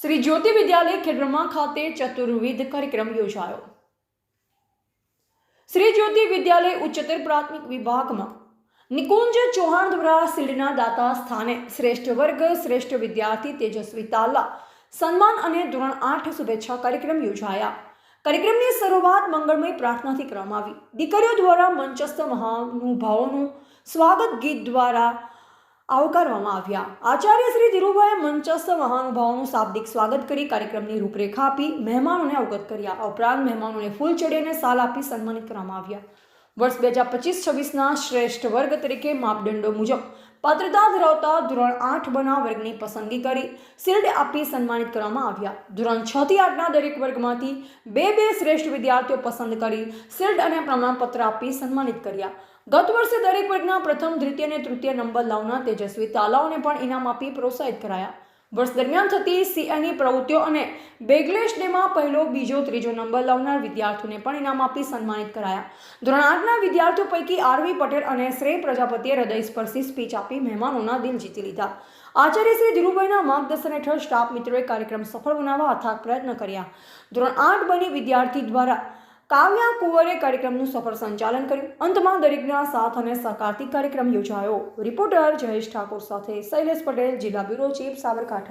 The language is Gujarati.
શ્રી જ્યોતિ વિદ્યાલય ખેડબ્રહ્મા ખાતે ચતુર્વિધ કાર્યક્રમ યોજાયો। શ્રી જ્યોતિ વિદ્યાલય ઉચ્ચતર પ્રાથમિક વિભાગમાં નિકુંજ ચૌહાણ દ્વારા શિલ્ડના દાતા સ્થાને શ્રેષ્ઠ વર્ગ શ્રેષ્ઠ વિદ્યાર્થી તેજસ્વી તાલા સન્માન અને ધોરણ 8 શુભેચ્છા કાર્યક્રમ યોજાયા। કાર્યક્રમની શરૂઆત મંગળમય પ્રાર્થનાથી કરવામાં આવી। દીકરીઓ દ્વારા મંચસ્થ મહાનુભાવોનું સ્વાગત ગીત દ્વારા આવકારવામાં આવ્યા। આચાર્ય શ્રી ધીરુભાઈએ મંચસ્થ મહાનુભાવોનું શાબ્દિક સ્વાગત કરી કાર્યક્રમની રૂપરેખા આપી મહેમાનોને અવગત કર્યા। આ ઉપરાંત મહેમાનોને ફૂલ ચડી અને શાલ આપી સન્માનિત કરવામાં આવ્યા। વર્ષ 2025-26ના શ્રેષ્ઠ વર્ગ તરીકે માપદંડો મુજબ પાત્રતા ધરાવતા ધોરણ 8 બના વર્ગની પસંદગી કરી શિલ્ડ આપી સન્માનિત કરવામાં આવ્યા। ધોરણ 6 થી 8ના દરેક વર્ગમાંથી બે શ્રેષ્ઠ વિદ્યાર્થીઓ પસંદ કરી શિલ્ડ અને પ્રમાણપત્ર આપી સન્માનિત કર્યા। ગત વર્ષે દરેક વર્ગના પ્રથમ દ્વિતીય અને તૃતીય નંબર લાવનાર તેજસ્વી તાલાઓને પણ ઇનામ આપી પ્રોત્સાહિત કરાયા। વર્ષ દરમિયાન થતી સીએની પ્રવૃત્તિઓ અને બેગલેશ ડેમાં પહેલો બીજો ત્રીજો નંબર લાવનાર વિદ્યાર્થીઓને પણ ઇનામ આપી સન્માનિત કરાયા। ધોરણ 8ના વિદ્યાર્થીઓ પૈકી આરવી પટેલ અને શ્રેય પ્રજાપતિએ હૃદયસ્પર્શી સ્પીચ આપી મહેમાનોના દિલ જીતી લીધા। આચાર્ય શ્રી ધીરુભાઈના માર્ગદર્શન હેઠળ સ્ટાફ મિત્રોએ કાર્યક્રમ સફળ બનાવવા અથાગ પ્રયત્ન કર્યા। ધોરણ 8 બની વિદ્યાર્થી દ્વારા કાવ્યા કુંવરે કાર્યક્રમનું સફળ સંચાલન કર્યું। અંતમાં દરેકના સાથ અને સહકારથી કાર્યક્રમ યોજાયો। રિપોર્ટર જયેશ ઠાકોર સાથે શૈલેષ પટેલ, જિલ્લા બ્યુરો ચીફ, સાબરકાંઠા।